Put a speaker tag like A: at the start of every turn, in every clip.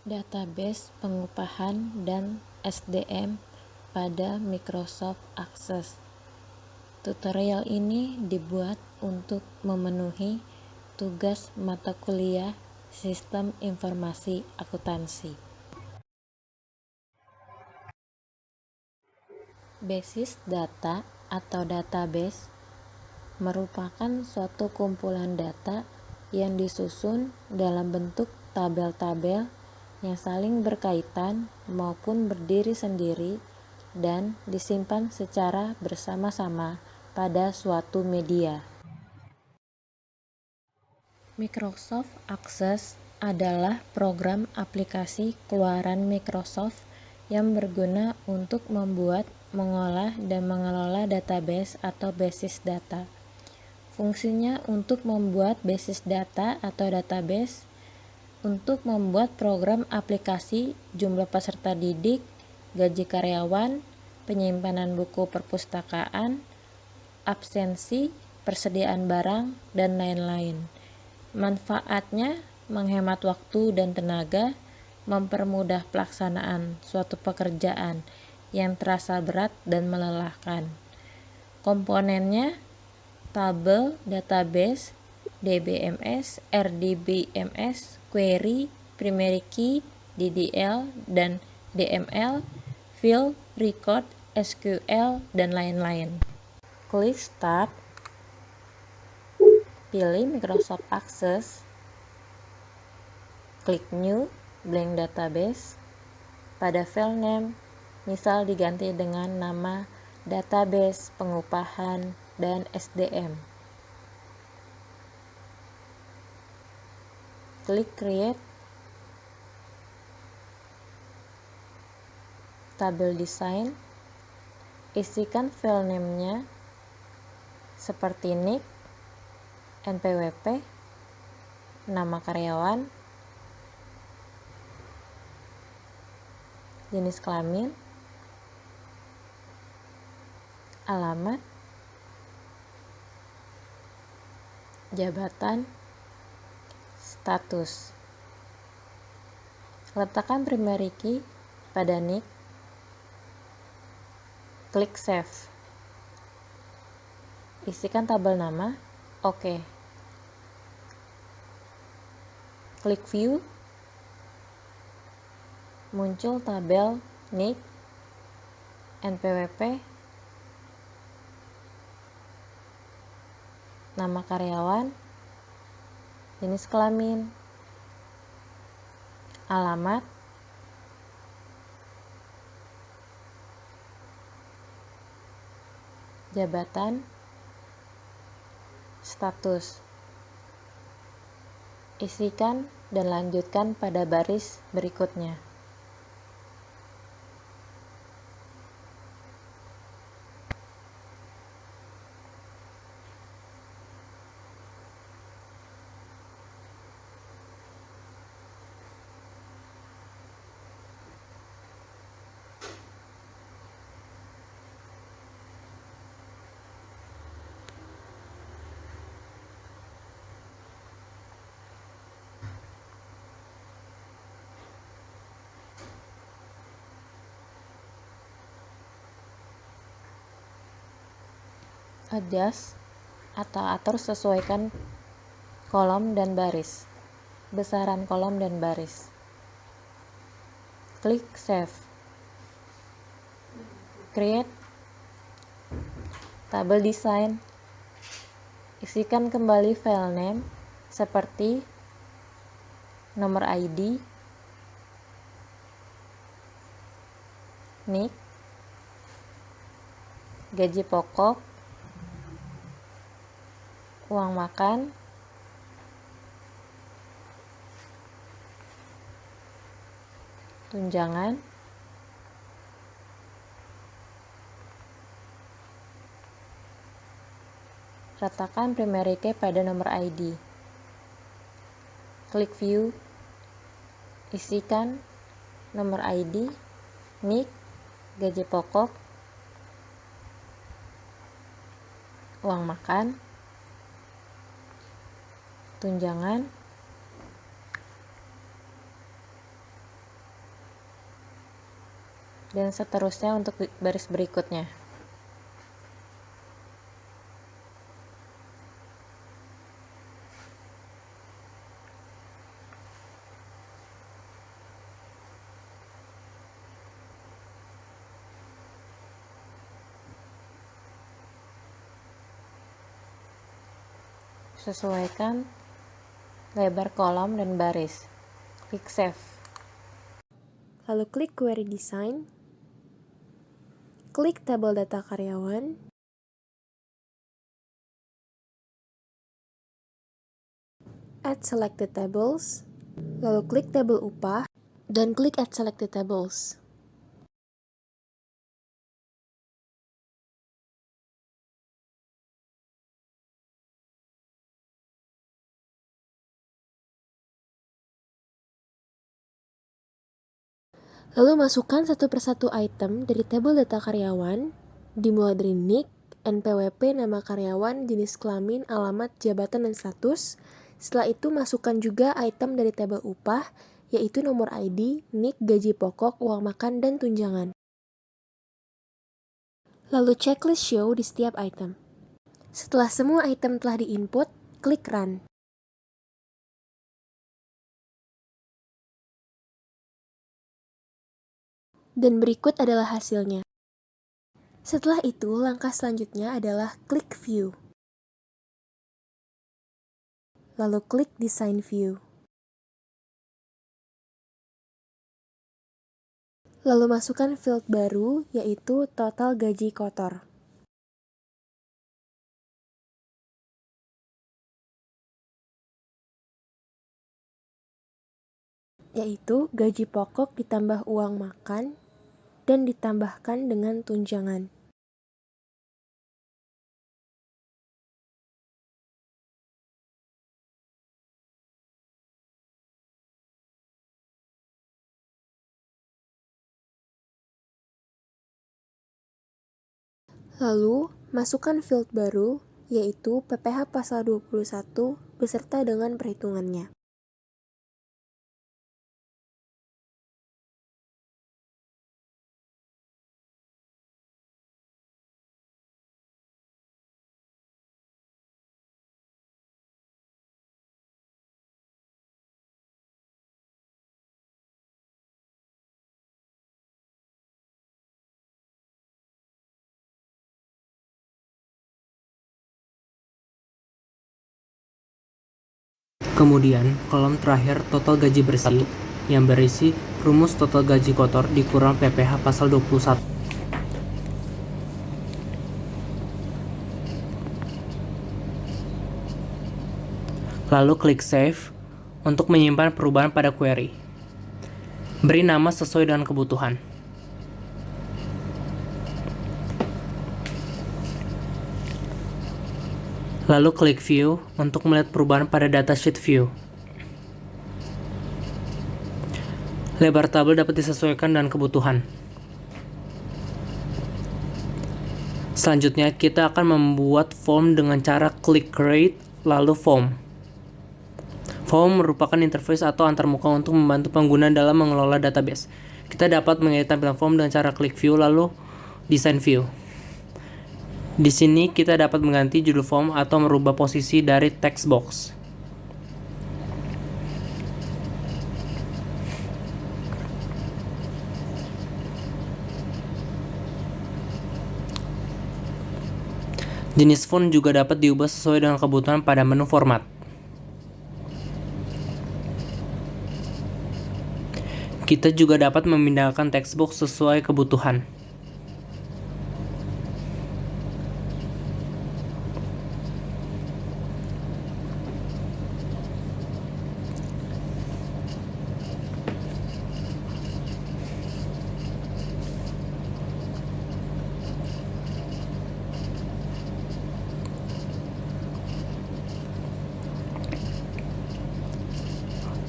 A: Database pengupahan dan SDM pada Microsoft Access. Tutorial ini dibuat untuk memenuhi tugas mata kuliah Sistem Informasi Akuntansi. Basis data atau database merupakan suatu kumpulan data yang disusun dalam bentuk tabel-tabel yang saling berkaitan maupun berdiri sendiri dan disimpan secara bersama-sama pada suatu media. Microsoft Access adalah program aplikasi keluaran Microsoft yang berguna untuk membuat, mengolah, dan mengelola database atau basis data. Fungsinya untuk membuat basis data atau database, untuk membuat program aplikasi, jumlah peserta didik, gaji karyawan, penyimpanan buku perpustakaan, absensi, persediaan barang, dan lain-lain. Manfaatnya menghemat waktu dan tenaga, mempermudah pelaksanaan suatu pekerjaan yang terasa berat dan melelahkan. Komponennya tabel, database, DBMS, RDBMS, query, primary key, DDL, dan DML, field, record, SQL, dan lain-lain. Klik Start, pilih Microsoft Access, klik New, blank database, pada file name, misal diganti dengan nama database pengupahan dan SDM. Klik Create, tabel design, isikan file name-nya seperti NIK, NPWP, nama karyawan, jenis kelamin, alamat, jabatan, status. Letakkan primary key pada NIK, klik Save. Isikan tabel nama, oke. Klik View, muncul tabel NIK, NPWP, nama karyawan, jenis kelamin, alamat, jabatan, status. Isikan dan lanjutkan pada baris berikutnya. Adjust atau atur sesuaikan kolom dan baris, besaran kolom dan baris. Klik Save. Create tabel design. Isikan kembali file name seperti nomor ID, NIK, gaji pokok, uang makan, tunjangan, letakkan primary key pada nomor ID. Klik View, isikan nomor ID, NIK, gaji pokok, uang makan, tunjangan, dan seterusnya untuk baris berikutnya. Sesuaikan lebar kolom dan baris. Klik Save.
B: Lalu klik Query Design. Klik tabel data karyawan. Add Selected Tables. Lalu klik tabel upah dan klik Add Selected Tables. Lalu masukkan satu persatu item dari tabel data karyawan, dimulai dari NIK, NPWP, nama karyawan, jenis kelamin, alamat, jabatan, dan status. Setelah itu masukkan juga item dari tabel upah, yaitu nomor ID, NIK, gaji pokok, uang makan, dan tunjangan. Lalu checklist show di setiap item. Setelah semua item telah diinput, klik Run. Dan berikut adalah hasilnya. Setelah itu, langkah selanjutnya adalah klik View. Lalu klik Design View. Lalu masukkan field baru, yaitu total gaji kotor. Yaitu gaji pokok ditambah uang makan dan ditambahkan dengan tunjangan. Lalu, masukkan field baru, yaitu PPh pasal 21 beserta dengan perhitungannya.
C: Kemudian, kolom terakhir total gaji bersih yang berisi rumus total gaji kotor dikurang PPh pasal 21. Lalu klik Save untuk menyimpan perubahan pada query. Beri nama sesuai dengan kebutuhan. Lalu klik View untuk melihat perubahan pada datasheet view. Lebar tabel dapat disesuaikan dengan kebutuhan. Selanjutnya, kita akan membuat form dengan cara klik Create, lalu Form. Form merupakan interface atau antarmuka untuk membantu pengguna dalam mengelola database. Kita dapat mengedit tampilan form dengan cara klik View, lalu Design View. Di sini kita dapat mengganti judul form atau merubah posisi dari text box. Jenis font juga dapat diubah sesuai dengan kebutuhan pada menu format. Kita juga dapat memindahkan text box sesuai kebutuhan.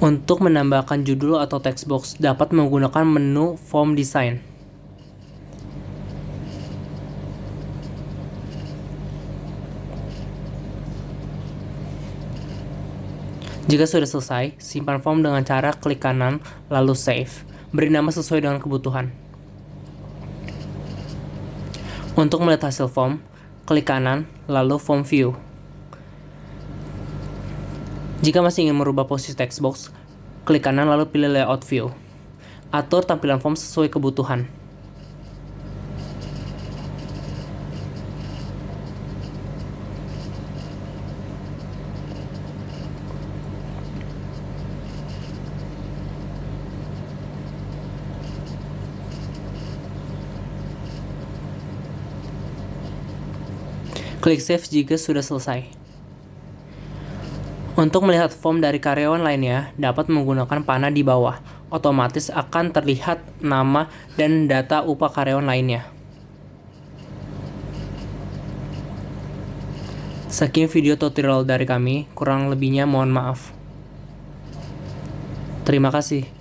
C: Untuk menambahkan judul atau text box, dapat menggunakan menu Form Design. Jika sudah selesai, simpan form dengan cara klik kanan, lalu Save. Beri nama sesuai dengan kebutuhan. Untuk melihat hasil form, klik kanan, lalu Form View. Jika masih ingin merubah posisi text box, klik kanan lalu pilih Layout View. Atur tampilan form sesuai kebutuhan. Klik Save jika sudah selesai. Untuk melihat form dari karyawan lainnya, dapat menggunakan panah di bawah. Otomatis akan terlihat nama dan data upah karyawan lainnya. Sekian video tutorial dari kami, kurang lebihnya mohon maaf. Terima kasih.